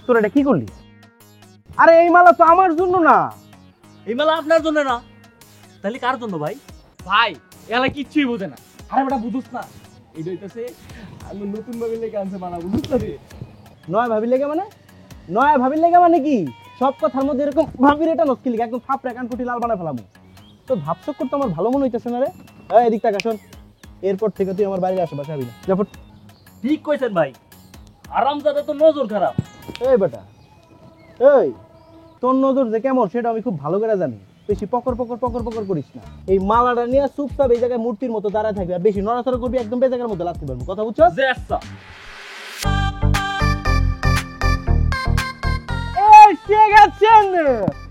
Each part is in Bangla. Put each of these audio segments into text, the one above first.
তোর এটা কি করলি? আরে এই মালা তো আমার জন্য না। এই মেলা আপনার জন্য না, তাহলে কার জন্য ভাই? ভাই এলা কিচ্ছুই বোঝে না। আরে বেটা বুঝুস না, এইটা হইতাছে আমি নতুন ভাবে লেগে আনছে মালা, বুঝুস না রে? নয় ভাবি লেগে মানে? নয় ভাবির লেগে মানে কি? সব কথার মধ্যে এরকম ভাবির এটা নস্কিলি একদম ফাপড়ে কান ফুটি লাল বানায় ফেলামু। তো ভাবছ করতে আমার ভালো মনে হইতেছে না রে। এই এদিক তাকা শোন, এরপর থেকে তুই আমার বাড়ির আশেপাশে আসবি না। যা ফুট। ঠিক কইছেন ভাই, আরামজাদা তো নজর খারাপ। এই বেটা, এই তোর নজর যে কেমন সেটা আমি খুব ভালো করে জানি। বেশি পকর পকর পকর পকর করিস না। এই মালাটা নিয়ে চুপচাপ এই জায়গায় মূর্তির মতো দাঁড়ায় থাকবি, আর বেশি নড়াচড়া করবি একদম বেজাগার মতো লাগতে পারবো। কথা বুঝছো?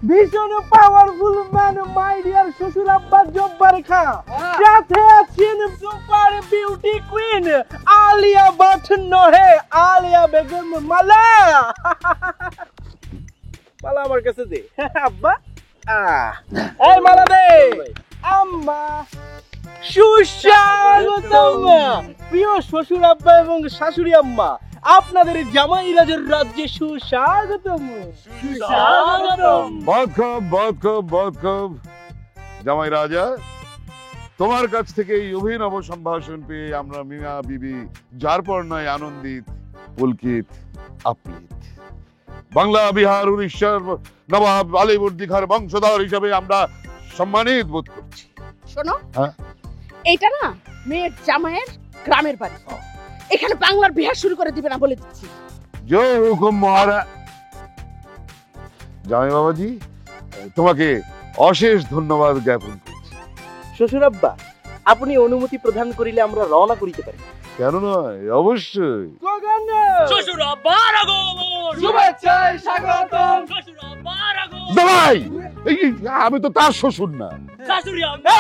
ভীষণ পাওয়ারফুল ম্যান মাই ডিয়ার শ্বশুর আব্বা জব্বার খা, সাথে আছেন super beauty queen Alia Bhatt নহে আলিয়া বেগম মালা। মালা আমার কাছে দে আব্বা। এই মালা দে আম্মা। সুস্বাগতম প্রিয় শ্বশুর আব্বা এবং শাশুড়ি আম্মা, আপনাদের জামাই রাজের রাজ্যে সুস্বাগতম। বহুত খুব জামাই রাজা, তোমার কাছ থেকে এই অভিনব সম্ভাষণ পেয়ে আমরা মিয়া বিবি যার পর নয় আনন্দিত, পুলকিত, আপ্লিত। বাংলা, বিহার, উড়িষ্যার নবাব আলীবর্দী খাঁর বংশধর হিসেবে আমরা সম্মানিত বোধ করছি। শোনো, হ্যাঁ? এইটা না মেয়ের জামাইয়ের গ্রামের বাড়ি, এখানে বাংলার বিহার শুরু করে দিবে না বলে দিচ্ছি। জয় হুকুম মহারাজ। জামাই বাবাজি, তোমাকে অশেষ ধন্যবাদ জ্ঞাপন করছি। শ্বশুর আব্বা, আপনি অনুমতি প্রদান করিলে আমরা রওনা করিতে পারি। কেন নয়, অবশ্যই। শ্বশুর আব্বার আগমন, শুভেচ্ছায় স্বাগতম। শ্বশুর আব্বার আগমন। জামাই, আমি তো তার শ্বশুর না। শাশুড়ি এই আম্মা,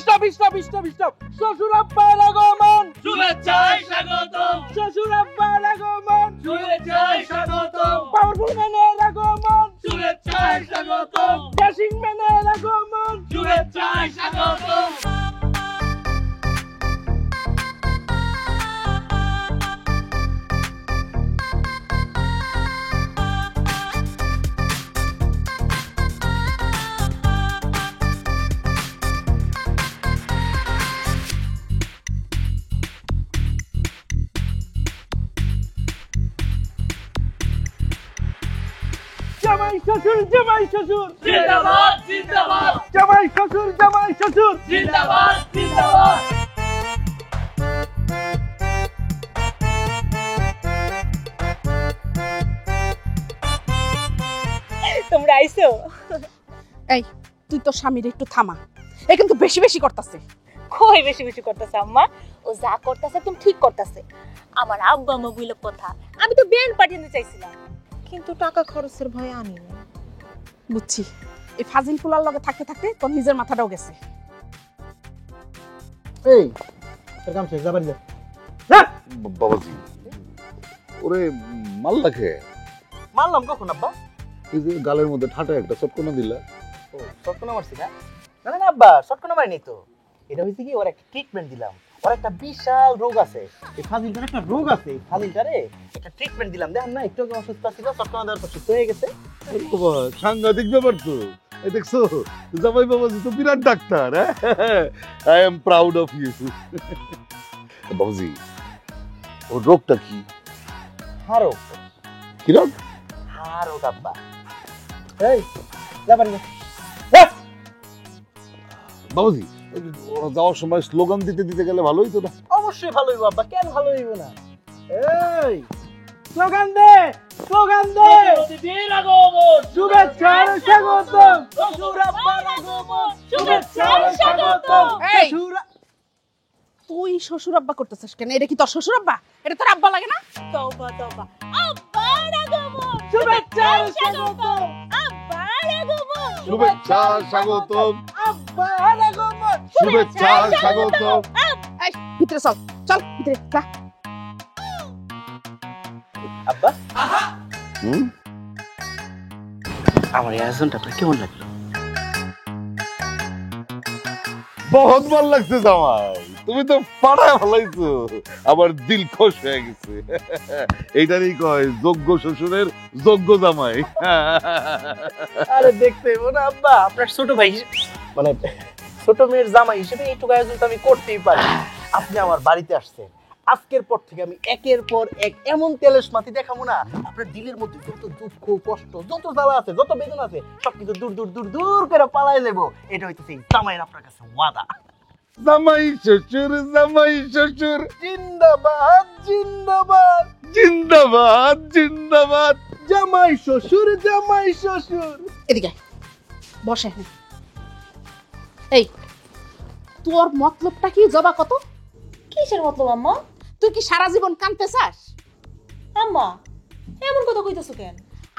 স্টপ। শ্বশুর আব্বার আগমন, শুভেচ্ছায় স্বাগতম। শ্বশুর আব্বার আগমন, শুভেচ্ছায় স্বাগতম। পাওয়ারফুল ম্যানের আগমন, শুভেচ্ছায় স্বাগতম। ড্যাশিং ম্যানের আগমন। শুভেচ্ছায় স্বাগতম। জামাই শ্বশুর জিন্দাবাদ জিন্দাবাদ জামাই শ্বশুর জিন্দাবাদ জিন্দাবাদ। তোমরা আইছো? এই তুই তো স্বামীর একটু থামা, এ কিন্তু বেশি বেশি করতেছে। কই বেশি বেশি করতেছে আম্মা? ও যা করতেছে তুমি ঠিক করতেছে। আমার আব্বা আম্মা বইলে কথা, আমি তো বেন পাঠিয়ে চাইছিলাম, কিন্তু টাকা খরচের ভয়ে আনি না। বুঝছি, এই ফাজিল ফুলার লগে থাকতে থাকতে তোর নিজের মাথাটাও গেছে। এই তোর কাম শেষ, যাবারি যা। বাবাজি, ওরে মাল্লা খেয়ে মারলাম কখন আব্বা? এই যে গালের মধ্যে ঠাটা একটা চটকনা দিলা। ও শটকনা মারছি না? না না আব্বা, শটকনা মারিনি তো। এটা হইছে কি, ওর একটা ট্রিটমেন্ট দিলাম। ওর একটা বিশাল রোগ আছে, এই ফাজিলটার একটা রোগ আছে। এই ফাজিলটারে একটা ট্রিটমেন্ট দিলাম। দেখেন না, একটু আগে অসুস্থ ছিল, শটকনা দেওয়ার পর সুস্থ হয়ে গেছে। বাবা, সাংঘাতিক ব্যাপার তো। এই দেখছো, জামাই বাবাজি তো বিরাট ডাক্তার। I am proud of you. বাবাজি, ওর রোগটা কি? হারোগ। কি রোগ? হারোগ আব্বা। এই যাবারি যা। বাবাজি, ওরা যাওয়ার সময় স্লোগান দিতে দিতে গেলে ভালো হইতো না? অবশ্যই ভালো হইব আব্বা, কেন ভালো হইব না? এই স্লোগান দে, স্লোগান দে। নদীর আগমন, শুভেচ্ছার স্বাগতম। শ্বশুর আব্বার আগমন, শুভেচ্ছার স্বাগতম। এই তুই শ্বশুর আব্বা করতেছিস কেন? এটা কি তোর শ্বশুর আব্বা? এটা তোর আব্বা লাগে না? তওবা তওবা। আব্বার আগমন, শুভেচ্ছার স্বাগতম। আব্বার আগমন, শুভেচ্ছা স্বাগতম, আব্বার আগমন। শুভেচ্ছা স্বাগতম। এই ভিতরে চল, চল ভিতরে যা। আব্বা, হুম, আমার এই আয়োজনটা আপনার কেমন লাগলো? বহুত ভালো লাগছে জামাই। তুমি তো পাড়ায় ভালাইছো, আমার দিল খুশ হয়ে গেছে। এইটারই কয় যোগ্য শ্বশুরের যোগ্য জামাই। আরে দেখতে হইবো না আব্বা, আপনার ছোট ভাই মানে ছোট মেয়ের জামাই হিসেবে এইটুকু আয়োজন তো আমি করতেই পারি। আপনি আমার বাড়িতে আসছেন, আজকের পর থেকে আমি একের পর এক এমন তেলেশ মাটি দেখাবো না, আপনার দিলের মধ্যে যত দুঃখ কষ্ট যত জ্বালা আছে যত বেদনা আছে সবকিছু দূর দূর দূর দূর করে পালাই যাবো। এটা হইতেছে জামাইয়ের আপনার কাছে ওয়াদা। জামাই শ্বশুর, জামাই শ্বশুর, জিন্দাবাদ জিন্দাবাদ জিন্দাবাদ জিন্দাবাদ। জামাই শ্বশুর, জামাই শ্বশুর। এদিকে আয়, বসে এখানে। এই তোর মতলবটা কি জবা কত? কিসের মতলব আম্মা? তুই কি সারা জীবন কাঁদতে চাস? আম্মা এমন কথা কইতেছো কেন?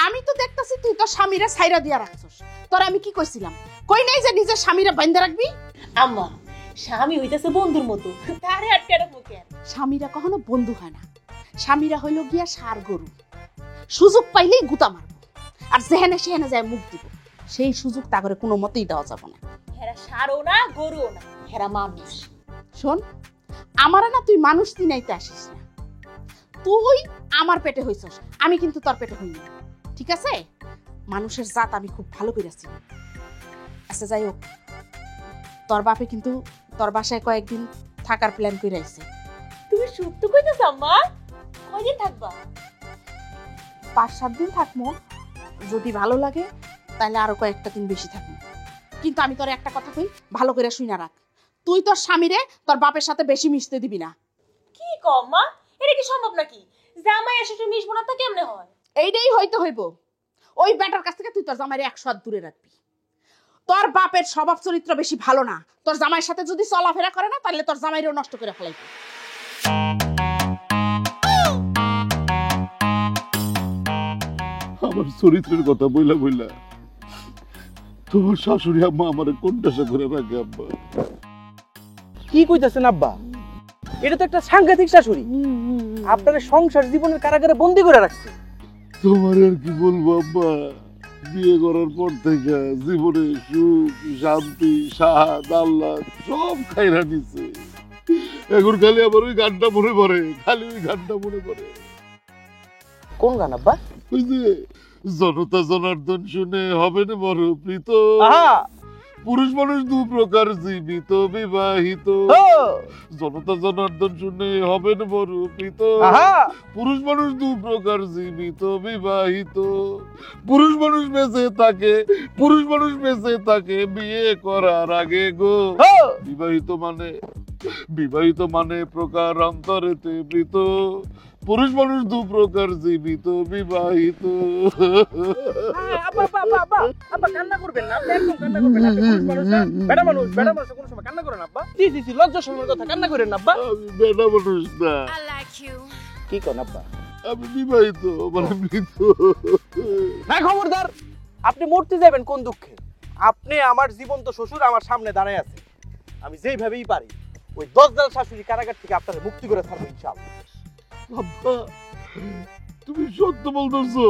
আমি তো দেখতাছি তুই তো স্বামীরা ছাইরা দিয়া রাখছস। তোর আমি কি কইছিলাম? কই নাই যে নিজের স্বামীরা বাইন্ধা রাখবি? আম্মা স্বামী হইতেছে বন্ধুর মতো, তারে আটকে রাখবো কেন? স্বামীরা কখনো বন্ধু হয় না, স্বামীরা হইল গিয়া ষাঁড় গরু। সুযোগ পাইলেই গুতা মারবো আর যেহেনে সেহেনে যায় মুখ দিব। সেই সুযোগ তা করে কোনো মতেই দেওয়া যাবে না। হেরা সারও না গরুও না, হেরা মানুষ। শোন, আমারা না তুই মানুষ চিনাইতে আসিস না। তুই আমার পেটে হইছস, আমি কিন্তু তোর পেটে হইনি, ঠিক আছে? মানুষের জাত আমি খুব ভালো করে চিনি। আচ্ছা যাই হোক, তোর বাপে কিন্তু তোর বাসায় কয়েকদিন থাকার প্ল্যান করে আইছে। তুমি সত্য কইতেছো আম্মা? কয়দিন থাকবা? 5-7 দিন থাকবো, যদি ভালো লাগে তাহলে আরো কয়েকটা দিন বেশি থাকবো। কিন্তু আমি তোর একটা কথা কই, ভালো করে শুইনা রাখ, তুই তোর স্বামীরে তোর বাপের সাথে বেশি মিশতে দিবি না। কি কও মা? এটা কি সম্ভব নাকি? জামাই এসে তুমি মিশবো না তা কেমনে হয়? এইটাই হইতে হইব। ওই ব্যাটার কাছ থেকে তুই তোর জামাইরে 100 হাত দূরে রাখবি। তোর বাপের স্বভাব চরিত্র বেশি ভালো না, তোর জামাইয়ের সাথে যদি চলাফেরা করে না তাহলে তোর জামাইরেও নষ্ট করে ফেলাইবে। আমার চরিত্রের কথা বইলা বইলা তোমার শাশুড়ি আম্মা আমার কোনটাসা করে রাখে। আব্বা কি কইতাছেন আব্বা? এটা তো একটা সাংঘাতিক শাশুড়ি, আপনার সংসার জীবনের কারাগারে বন্দি করে রাখছে। তোমার আর কি বলবো আব্বা, বিয়ে করার পর থেকে জীবনে সুখ শান্তি স্বাদ আল্লাহ সব খাইরা নিছে। এখন খালি আমার ওই গানটা মনে পড়ে, খালি ওই গানটা মনে পড়ে। কোন গান আব্বা? ওই যে জনতা জনার্দন শুনে হবে না বড় প্রীত, আহা পুরুষ মানুষ দু প্রকার জীবিত বিবাহিত। ও জনতা জনার্দন শুনে হবে না বড় প্রীত, আহা পুরুষ মানুষ দু প্রকার জীবিত বিবাহিত। পুরুষ মানুষ বেঁচে থাকে, পুরুষ মানুষ বেঁচে থাকে বিয়ে করার আগে গো। ও বিবাহিত মানে প্রকার অন্তরেতে মৃত। পুরুষ মানুষ দু প্রকার জীবিত বিবাহিত। আব্বা আব্বা আব্বা আব্বা আব্বা কান্না করবেন না, আপনি একদম কান্না করবেন না। আপনি পুরুষ মানুষ না, বেটা মানুষ কোনো সময় কান্না করেন আব্বা। জি জি জি, লজ্জা শরমের কথা, কান্না করেন না আব্বা। আমি বেটা মানুষ না, কি কোন আব্বা? আমি বিবাহিত মানে মৃত। না খবরদার, আপনি মরতে যাবেন কোন দুঃখে? আপনি আমার জীবন্ত শ্বশুর আমার সামনে দাঁড়ায় আছে, আমি যেইভাবেই পারি ওই 10 জাল শাশুড়ি কারাগার থেকে আপনাদের মুক্তি করে ছাড়বো ইনশাআল্লাহ। আব্বা তুমি সত্য বলতেছো?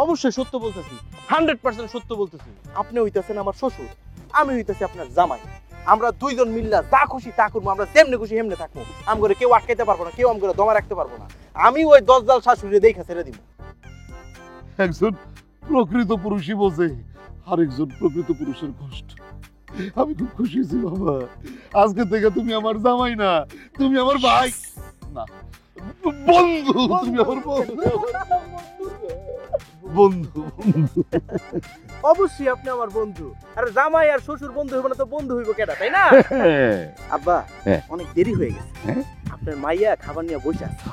অবশ্যই সত্য বলতেছি, 100% সত্য বলতেছি। আপনি হইতেছেন আমার শ্বশুর, আমি হইতেছি আপনার জামাই। আমরা দুইজন মিল্লা যা খুশি তা করবো, আমরা যেমনে খুশি হেমনে থাকবো। আমগরে কেউ আটকাইতে পারবো না, কেউ আমগরে দমা রাখতে পারবো না। আমি ওই 10 জাল শাশুড়ি দেখা ছেড়ে দিব। একজন প্রকৃত পুরুষই বোঝে আরেকজন প্রকৃত পুরুষের কষ্ট। আমি খুব খুশি হয়েছি বাবা, আজকে থেকে তুমি আমার জামাই না, তুমি আমার ভাই না, বন্ধু। তুমি আমার বন্ধু। অবশ্যই আপনি আমার বন্ধু। আর জামাই আর শ্বশুর বন্ধু হইব না তো বন্ধু হইব কেডা, তাই না? আব্বা অনেক দেরি হয়ে গেছে, আপনার মাইয়া খাবার নিয়ে বসে আছে।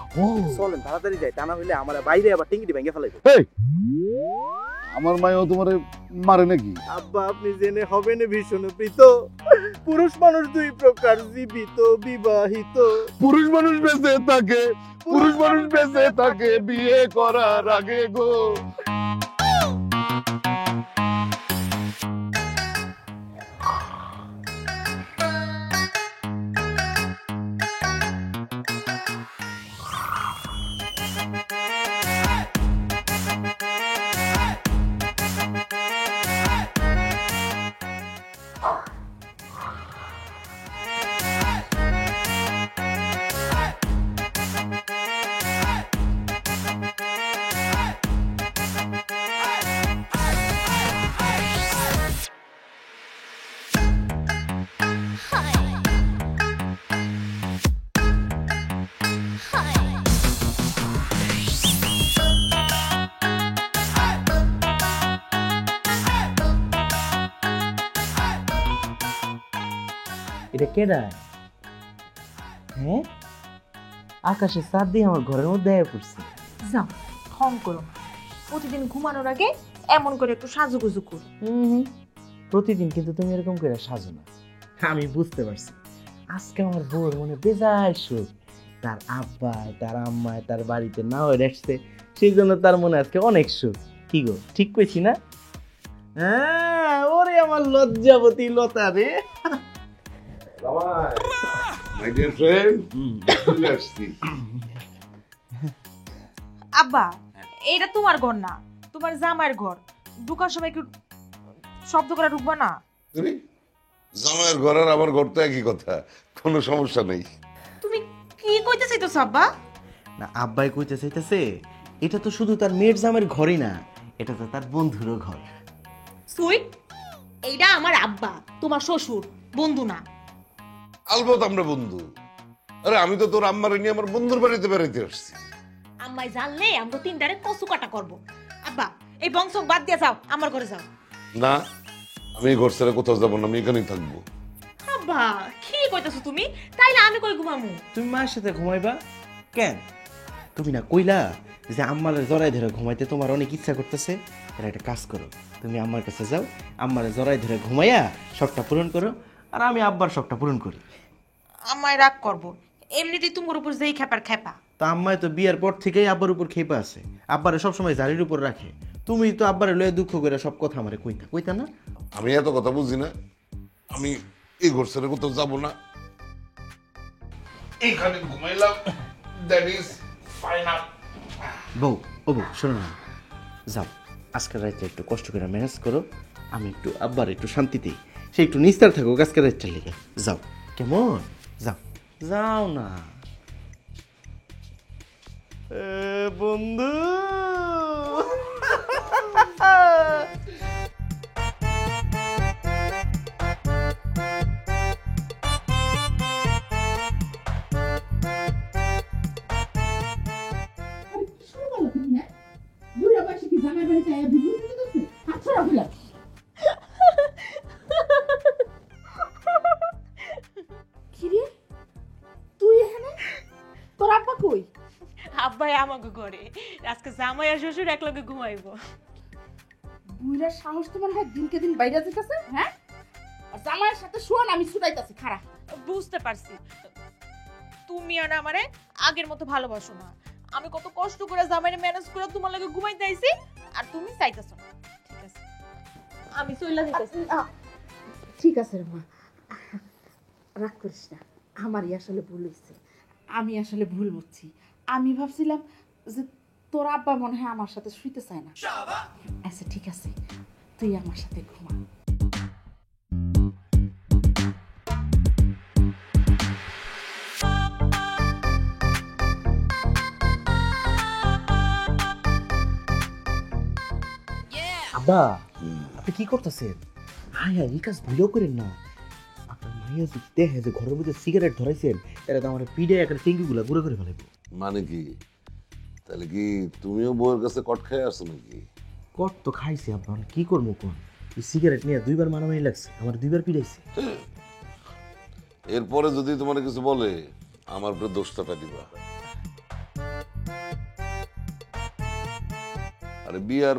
চলেন তাড়াতাড়ি যাই, তা না হইলে আমার বাইরে আবার টিঙ্গিটি ভেঙে ফেলাইবে। আমার মায়ও তোমারে মারে নাকি? আব্বা আপনি জেনে হবেন ভীষণ প্রীত। পুরুষ মানুষ দুই প্রকার জীবিত বিবাহিত। পুরুষ মানুষ বেঁচে থাকে, পুরুষ মানুষ বেঁচে থাকে বিয়ে করার আগে গো। এটা কেডা? হ্যাঁ, আকাশে চাঁদ দিয়ে আমার ঘরের মধ্যে আয়া পড়ছে। যাও ঢং করো না। প্রতিদিন ঘুমানোর আগে এমন করে একটু সাজুগুজু কর। প্রতিদিন কিন্তু তুমি এরকম করে সাজো না। আমি বুঝতে পারছি আজকে আমার বউর মনে বেজায় সুখ। তার আব্বায় তার আম্মায় তার বাড়িতে না হয়ে আসছে, সেই জন্য তার মনে আজকে অনেক সুখ। কি গো, ঠিক কইছি না? হ্যাঁ, ওরে আমার লজ্জাবতী লতা রে। মাই ডিয়ার ফ্রেন্ড, চলে আসছি। আব্বা এটা তোমার ঘর না, তোমার জামাইয়ের ঘর। ঢুকার সময় একটু শব্দ করে ঢুকবা না? আরে, জামাইয়ের ঘর আর আমার ঘর তো একই কথা, কোনো সমস্যা নেই। তুমি কি কইতে চাইতেছো আব্বা? না, আব্বাই কইতে চাইতেছে এটা তো শুধু তার মেয়ের জামের ঘরই না, এটা তো তার বন্ধুরও ঘর। সুইট, এইটা আমার আব্বা, তোমার শ্বশুর, বন্ধু না। আলবত আমরা বন্ধু। আরে আমি তো তোর আম্মারে নিয়ে আমার বন্ধুর বাড়িতে বেড়াইতে আসছি। আম্মাই জানলে আমরা তিনটারে কচু কাটা করবো। আব্বা এই বংশ বাদ দিয়ে যাও, আমার ঘরে যাও। না, আমি এই ঘর ছেড়ে কোথাও যাবো না, আমি এখানেই থাকবো। আব্বা কি কইতেছো তুমি? তাইলে আমি কই ঘুমামু? তুমি মায়ের সাথে ঘুমাইবা কেন? তুমি না কইলা যে আম্মারে জড়াই ধরে ঘুমাইতে তোমার অনেক ইচ্ছা করতেছে? এর একটা কাজ করো, তুমি আম্মার কাছে যাও, আম্মারে জড়াই ধরে ঘুমাইয়া শখটা পূরণ করো, আর আমি আব্বার শখটা পূরণ করি। আমায় রাগ করবো, এমনিতেই তোমার উপর যেই খেপার খেপা। তা আম্মায় তো বিয়ার পর থেকেই আব্বার উপর খেপা আছে, আব্বারে সবসময় জারির উপর রাখে। তুমি তো আব্বারে লয়ে দুঃখ করে সব কথা আমারে কইতা না? আমি এত কথা বুঝি না, আমি এই ঘর ছেড়ে কোথাও যাবো না, এইখানে ঘুমাইলাম, দ্যাট ইজ ফাইনাল। বউ, ও বউ, শোনো না, যাও আজকের রাইতে একটু কষ্ট করে ম্যানেজ করো, আমি একটু আব্বার একটু শান্তি দিই, সে একটু নিস্তার থাকুক আজকের রাইতটার লেগে। যাও, কেমন? যাও, যাও না বন্ধু। কিরে, তুই এখানে? তোর আব্বা কই? আব্বাই আমাকে ঘরে, আজকে জামাই আর শ্বশুর একলগে ঘুমাইবো। বুইড়ার সাহস তোমার হয় দিনকে দিন বাইরে যেতেছে। হ্যাঁ, আর জামাইয়ের সাথে শোন আমি ছুটাইতাছি, খারাপ। বুঝতে পারছি তুমি আর আমারে আগের মতো ভালোবাসো না। আমি কত কষ্ট করে জামাইরে ম্যানেজ করে তোমার লাগে ঘুমাইতে আইছি, আর তুমি চাইতেছো না। ঠিক আছে, আমি চইলা দিতেছি। ঠিক আছে রে মা, রাগ করিস না, আমারই আসলে ভুল হয়েছে। আমি আসলে ভুল বুঝছি। আমি ভাবছিলাম যে তোর আব্বা মনে হয় আমার সাথে শুইতে চায় না। আচ্ছা ঠিক আছে, তুই আমার সাথে ঘুমা। আব্বা, আপনি কি করতেছেন? হ্যাঁ হ্যাঁ, এই কাজ ভুলেও করেন না। আপনার মাইয়া যদি দেখে যে ঘরের মধ্যে সিগারেট ধরাইছেন, এটা তো আমার পিঠে একটা টিঙ্গিগুলা গুঁড়ো করে ফেলাইব। মানে কি, তাহলে কি তুমিও বউয়ের কাছে কট খেয়ে আসছো নাকি? কত তো খাইছি আব্বা, আমি কি করবো কোন? এই সিগারেট নিয়ে 2বার মারামারি লাগছে, আমার 2বার পিড়াইছে। এরপরে যদি তোমার কিছু বলে আমার উপরে দোষটা দিবা। আরে বিয়ার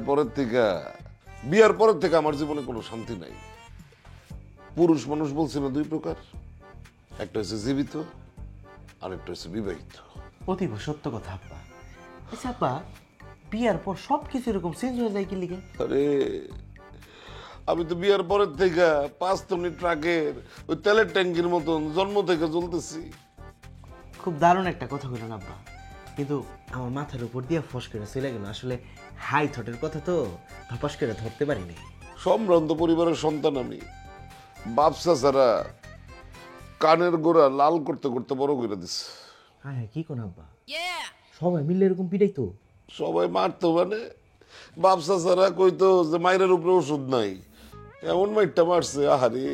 পরের থেকে আমার জীবনে কোনো শান্তি নাই। পুরুষ মানুষ বলছি না 2 প্রকার, একটা হচ্ছে জীবিত আর একটা হচ্ছে বিবাহিত। অতীব সত্য কথা আব্বা। আচ্ছা আব্বা, বিয়ার পর সব কিছু এরকম চেঞ্জ হয়ে যায় কি লিগে? আরে আমি তো বিয়ার পরের থেকে 5 টনি ট্রাকের ওই তেলের ট্যাঙ্কির মতন জন্ম থেকে জ্বলতেছি। খুব দারুণ একটা কথা বললেন আব্বা, কিন্তু আমার মাথার উপর দিয়ে ফস করে চলে গেল। আসলে হাই থটের কথা তো ধপাস করে ধরতে পারিনি। সম্ভ্রান্ত পরিবারের সন্তান আমি। বাপসা ছাড়া কানের গোড়া লাল করতে করতে বড় করে দিচ্ছে। হ্যাঁ হ্যাঁ, কি কোন আব্বা, সবাই মিলে এরকম পিটাই তো? সবাই মারতো মানে বাপসা ছাড়া কইতো যে মায়ের উপরে ওষুধ নাই, এমন মাইরটা মারছে। আহারে,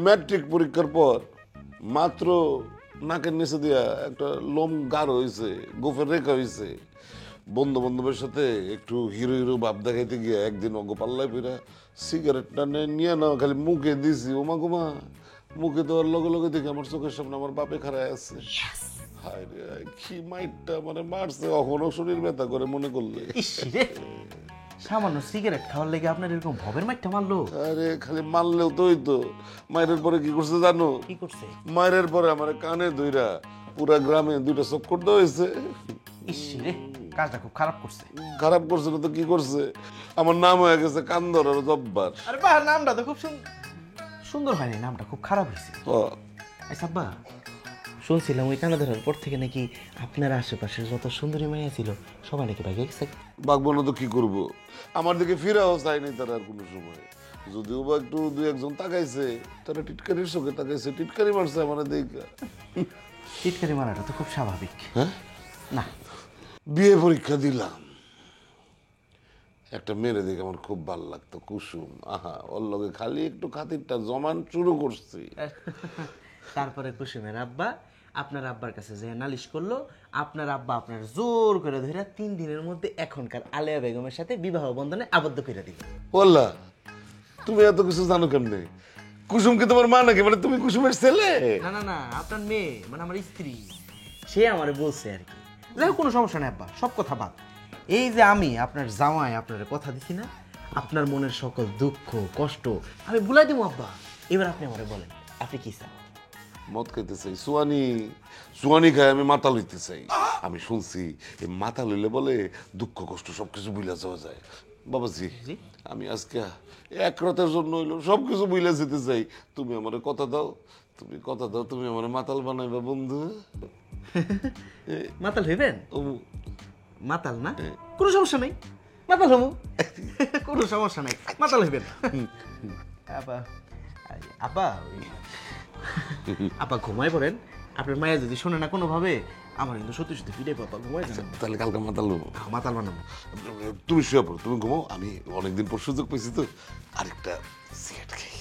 ম্যাট্রিক পরীক্ষার পর মাত্র নাকের নিচে দিয়া একটা লোম গাঢ় হয়েছে, গোফের রেখা হয়েছে। বন্ধু বান্ধবের সাথে একটু হিরো হিরো ভাব দেখাইতে গিয়ে একদিন অগো পাল্লায় ফিরা সিগারেটটা নিয়ে না খালি মুখে দিছি, ওমা গোমা মুখে দেওয়ার লগে লগে দেখে আমার চোখের সামনে আমার বাপে খাড়ায় আছে। হায় রে, কি মাইটটা মানে মারছে, এখনো শরীর ব্যথা করে মনে করলে। ইস রে, সামান্য সিগারেট খাওয়ার লেগে আপনার এরকম ভবের মাইরটা মারলো? আরে খালি মারলেও তো হইতো, মায়ের পরে কি করছে জানো? কি করছে? মায়ের পরে আমার কানে ধইরা পুরা গ্রামে 2টা চক্কর দেওয়া হয়েছে। ইস রে, কাজটা খুব খারাপ করছে। খারাপ করছে না তো কি করছে, আমার নাম হয়ে গেছে কান্দর আর জব্বার। আরে বাহ, নামটা তো খুব সুন্দর হয়নি, নামটা খুব খারাপ হয়েছে। আচ্ছা আব্বা, শুনছিলাম ওই কানা ধরার পর থেকে নাকি আপনার আশেপাশের যত সুন্দরী মাইয়া ছিল সবাই নাকি ভাগে গেছে। বাগবো না তো কি করবো, আমার দিকে ফিরাও চাইনি তারা আর কোনো সময়। যদিও বা একটু 2-1 তাকাইছে, তারা টিটকারির চোখে তাকাইছে, টিটকারি মারছে আমার দেখা। টিটকারি মারাটা তো খুব স্বাভাবিক। হ্যাঁ না, বিয়ে পরীক্ষা দিলাম, একটা মেরে দেখে আমার খুব ভালো লাগতো, কুসুম। আহা, ওর লগে খালি একটু খাতিরটা জমান শুরু করছি। তারপরে কুসুমের আব্বা আপনার আব্বার কাছে যে নালিশ করলো, আপনার আব্বা আপনার জোর করে ধরে 3 দিনের মধ্যে এখনকার আলেয়া বেগমের সাথে বিবাহ বন্ধনে আবদ্ধ করে দিল। বললা, তুমি এত কিছু জানো কেমনে? কুসুম কি তোমার মা নাকি? মানে তুমি কুসুমের ছেলে? না না না, আপনার মেয়ে মানে আমার স্ত্রী, সে আমারে বলছে আর কি। যাই হোক, কোনো সমস্যা নেই আব্বা, সব কথা বাদ। এই যে আমি আপনার জামাই আপনার কথা দিছি না, আপনার মনের সকল দুঃখ কষ্ট আমি ভুলাই দেবো আব্বা। এবার আপনি আমারে বলেন, আপনি কি চান? মদ খাইতে চাই, সুয়ানি খাই, আমি মাতাল হইতে চাই। আমি শুনছি এই মাতাল হইলে বলে দুঃখ কষ্ট সবকিছু বুইলা যাওয়া যায়। বাবাজি, আমি আজকে 1 রাতের জন্য হইলো সবকিছু বুইলা যেতে চাই। তুমি আমার কথা দাও, তুমি কথা দাও, তুমি আমার মাতাল বানাইবা বন্ধু। মাতাল হইবেন? ও, মাতাল না, কোনো সমস্যা নাই, মাতাল হবো। কোনো সমস্যা নাই, মাতাল হইবেন। আব্বা আব্বা আপা ঘুমাই পড়েন। আপনার মায়া যদি শোনে না কোনোভাবে, আমার কিন্তু সত্যি সত্যি ফিরে পাপা ঘুমাই যান। তাহলে কালকে মাতাল হবো। মাতাল বানাবো। তুমি শুয়ে পড়ো, তুমি ঘুমাও। আমি অনেকদিন পর সুযোগ পেয়েছি তো, আরেকটা সিগারেট খাই।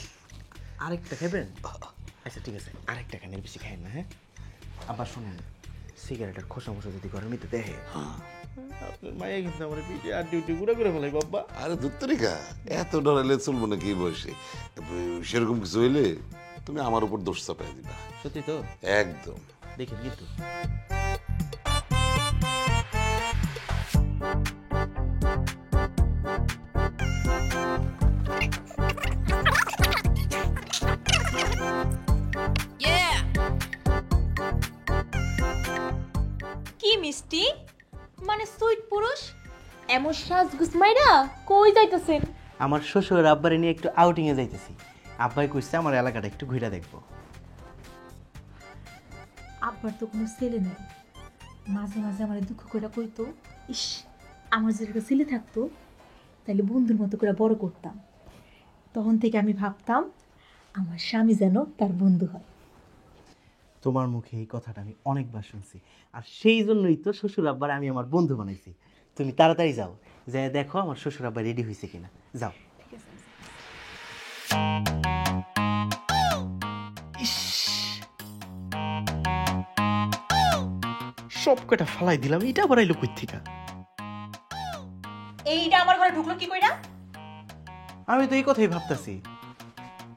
আরেকটা খাবেন? আচ্ছা ঠিক আছে, আরেকটা খান, এর বেশি খাইন না। হ্যাঁ আবার শোনেন, সিগারেটের খোসা মোসা যদি ঘরের মধ্যে দেখে, আপনার মায়া কিন্তু আমার পিঠে আর ডিউটি গুঁড়া করে ফেলাই বাবা। আরে দুত্তরিকা, এত ডরাইলে চলবো না কি বয়সে? সেরকম কিছু হইলে তুমি আমার উপর দোষ চাপাই দিবা। সত্যি তো? একদম। দেখেন কিন্তু কি মিষ্টি, মানে সুইট পুরুষ, এমন সাজগুজ মাইরা কই যাইতেছেন? আমার শ্বশুর আব্বারে নিয়ে একটু আউটিংয়ে যাইতেছি। আব্বাই কইছে আমার এলাকাটা একটু ঘুরে দেখবো। আব্বার তো কোনো ছেলে নেই, মাঝে মাঝে আমার দুঃখ করে কইতো, ইস আমার যদি একটা ছেলে থাকতো তাহলে বন্ধুর মতো করে বড় করতাম। তখন থেকে আমি ভাবতাম আমার স্বামী যেন তার বন্ধু হয়। তোমার মুখে এই কথাটা আমি অনেকবার শুনছি, আর সেই জন্যই তো শ্বশুর আব্বার আমি আমার বন্ধু বানাইছি। তুমি তাড়াতাড়ি যাও, যাই দেখো আমার শ্বশুর আব্বা রেডি হয়েছে কিনা। যাও। সব কটা ফালাই দিলাম, এটা আবার আইলো কই থেকে? এইটা আমার ঘরে ঢুকলো কি কইরা? আমি তো এই কথাই ভাবতাছি,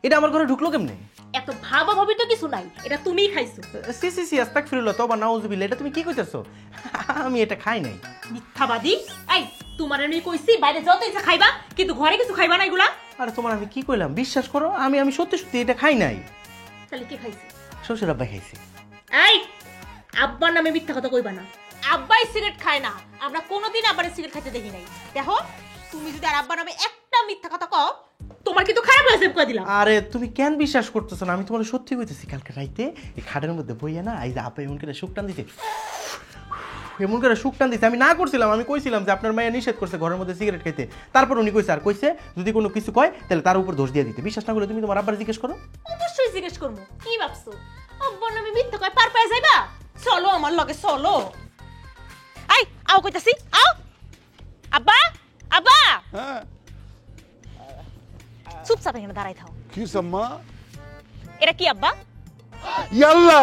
এটা আমার ঘরে ঢুকলো কেমনে? এত ভাবা ভাবি তো কিছু নাই, এটা তুমিই খাইছো। সি সি সি, আস্তাগফিরুল্লাহ, তওবা নাউযুবিল্লাহ, এটা তুমি কি কইতাছো? আমি এটা খাই নাই। মিথ্যাবাদী! এই তোমার আমি কইছি বাইরে যত ইচ্ছা খাইবা, কিন্তু ঘরে কিছু খাইবা না এগুলা। আরে তোমার আমি কি কইলাম, বিশ্বাস করো, আমি সত্যি সত্যি এটা খাই নাই। তাহলে কে খাইছে? শ্বশুর আব্বা খাইছে। এই আব্বার নামে মিথ্যা কথা কইবা না। আব্বাই সিগারেট খায় না, আমরা কোনোদিন আব্বারে সিগারেট খাইতে দেখি নাই। দেখো, তুমি যদি আর আব্বার নামে একটা মিথ্যা কথা কও, তোমার কিন্তু খারাপ লাগছে কই দিলাম। আরে তুমি কেন বিশ্বাস করতেছো না? আমি তোমার সত্যি কইতেছি, কালকে রাইতে এই খাটের মধ্যে বইয়া না, এই যে আপা এমন করে শুক টান দিতে, এমন করে শুক টান দিতে। আমি না করছিলাম, আমি কইছিলাম যে আপনার মায়া নিষেধ করছে ঘরের মধ্যে সিগারেট খাইতে। তারপর উনি কইছে, আর কইছে যদি কোনো কিছু কয় তাহলে তার উপর দোষ দিয়ে দিতে। বিশ্বাস না করলে তুমি তোমার আব্বার জিজ্ঞেস করো। অবশ্যই জিজ্ঞেস করবো। কি ভাবছো আব্বার নামে মিথ্যা কয় পার পায় যাইবা? চলো আমার লগে চলো। আই আও কইতাছি, আও। আব্বা, আব্বা, হ্যাঁ, চুপচাপ এখানে দাঁড়াই থাও। কি সাম্মা? এটা কি আব্বা? ইয়াল্লা,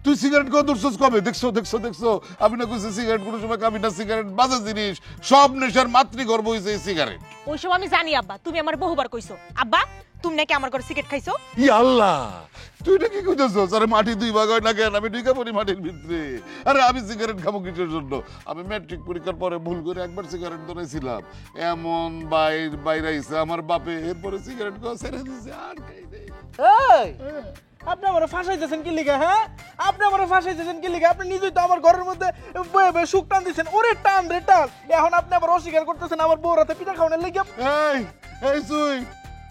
তুই সিগারেট কত দূরছস কবে? দেখছো দেখছো দেখছো, আমি না কইছি সিগারেট কোনো সময় খাবি না, সিগারেট বাজে জিনিস, সব নেশার মাতৃগর্ভ হইছে এই সিগারেট। ওইসব আমি জানি আব্বা, তুমি আমার বহুবার কইছো। আব্বা, তুমি নাকি আমার ঘরে সিগারেট খাইছো? ইয়াল্লা, তুই এটা কি করতেছস? আরে মাটি দুই ভাগ হয় না কেন? আমি ঢুকে পড়ি মাটির ভিতরে। আরে আমি সিগারেট খাবো কিসের জন্য? আমি ম্যাট্রিক পরীক্ষার পরে ভুল করে একবার সিগারেট ধরেছিলাম, এমন বাইরে আইছে আমার বাপে, এরপরে সিগারেট খাওয়া ছেড়ে দিছে, আর খাই নাই। এই আপনি আমার ফাঁসাইতেছেন কি লিগা? হ্যাঁ, আপনি আমার ফাঁসাইতেছেন কি লিগা? আপনি নিজেই তো আমার ঘরের মধ্যে বয়ে বয়ে সুখ টান দিচ্ছেন। ওরে টান রে টান, এখন আপনি আবার অস্বীকার করতেছেন আমার বউর হাতে পিঠা খাওয়ানোর লেগে। এই সুই,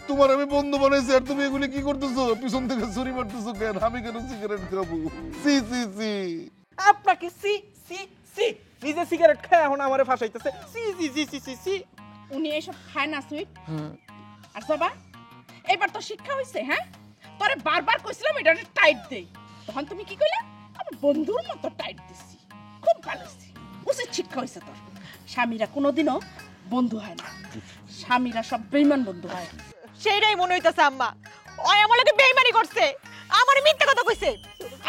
তোমার আমি বন্ধু বানাইছি আর তুমি এগুলি কি করতেছো? পিছন থেকে ছুরি মারতেছো কেন? আমি কেন সিগারেট খাবো? সি সি সি। আপনাকে সি সি সি, নিজে সিগারেট খায় এখন আমারে ফাঁসাইতেছে। সি সি সি সি সি সি। উনি এসব খায় না সুইট। আর সবা এবার তো শিক্ষা হইছে। হ্যাঁ, তোরে বারবার কইছিলাম এটা টাইট দেই, তখন তুমি কি কইলা? আমার বন্ধুর মতো টাইট দিছি। খুব ভালো হইছে, উচিত শিক্ষা হইছে তোর। স্বামীরা কোনোদিনও বন্ধু হয় না, স্বামীরা সব বেঈমান বন্ধু হয়। সেইটাই মনে হইতাছে আম্মা, ওই আমার লগে বেইমানি করছে, আমার মিথ্যা কথা কইছে।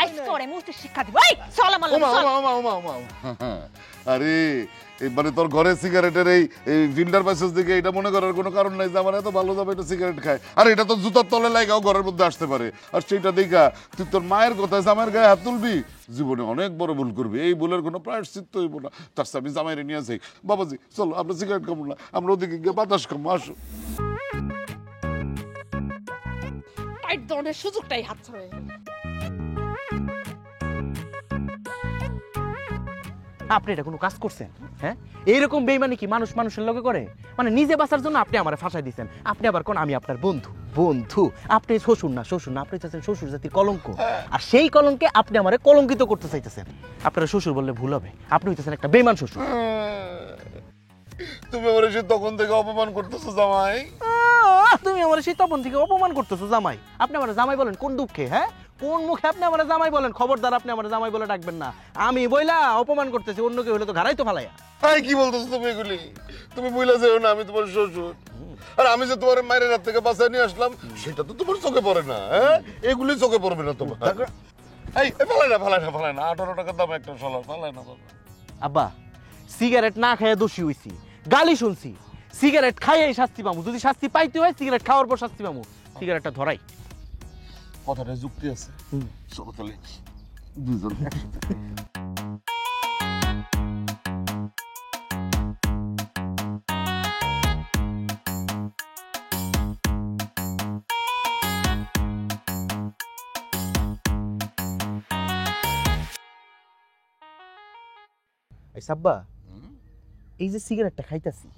আইস তোরে মুস্তে শিক্ষা দিব। এই চল আমার লগে, চল। ওমা। আরে মানে তোর ঘরে সিগারেটের এই ফিল্টার পাইছিস দিকে এটা মনে করার কোনো কারণ নাই যে আমার এত ভালো যাবে এটা সিগারেট খায়। আর এটা তো জুতার তলে লাগাও ঘরের মধ্যে আসতে পারে। আর সেইটা দেখা তুই তোর মায়ের কথায় জামাইয়ের গায়ে হাত তুলবি, জীবনে অনেক বড় ভুল করবি। এই ভুলের কোনো প্রায়শ্চিত্ত হইব না। তার সাথে আমি জামাইরে নিয়ে যাই। বাবাজি চলো, আমরা সিগারেট খাবো না, আমরা ওদিকে গিয়ে বাতাস খাবো, আসো। টাইট দনের সুযোগটাই হাতছাড়া হয়ে গেল। আপনি এটা কোনো কাজ করছেন? হ্যাঁ, এইরকম বেইমানি কি মানুষ মানুষের লগে করে? মানে নিজে বাঁচার জন্য আপনি আমারে ফাঁসাই দিচ্ছেন। আপনি আবার কোন আমি আপনার বন্ধু? বন্ধু আপনি শ্বশুর না, শ্বশুর না, আপনি চাচ্ছেন শ্বশুর জাতির কলঙ্ক। আর সেই কলঙ্কে আপনি আমারে কলঙ্কিত করতে চাইতেছেন। আপনারা শ্বশুর বললে ভুল হবে, আপনি হইতেছেন একটা বেইমান শ্বশুর। তুমি আমার এসে তখন থেকে অপমান করতেছো জামাই। তুমি আমার সেই তপন থেকে অপমান করতেছো জামাই। আপনি আমার জামাই বলেন কোন দুঃখে? হ্যাঁ, কোন মুখে আপনি আমার জামাই বলেন? খবরদার আপনি আমার জামাই বলে ডাকবেন না। আমি বইলা অপমান করতেছি, অন্য কেউ হলে তো ঘাড়াই তো ফালাইয়া। এই কি বলতেছো তুমি এগুলি? তুমি বইলা যেও না আমি তোমার শ্বশুর। আর আমি যে তোমার মায়ের হাত থেকে বাঁচায় নিয়ে আসলাম সেটা তো তোমার চোখে পড়ে না। হ্যাঁ, এগুলি চোখে পড়বে না তোমার। এই ফালাই না 18 টাকা দাম একটা শালা, ফালাই না। আব্বা, সিগারেট না খেয়ে দোষী হইছি, গালি শুনছি। সিগারেট খাইয়াই শাস্তি পামু, যদি শাস্তি পাইতে হয় সিগারেট খাওয়ার পর শাস্তি পামু। সিগারেটটা ধরাই। কথাটা যুক্তি আছে। চলো তাহলে দুজন একসাথে। এই সাব্বা, এই যে সিগারেটটা খাইতাছি,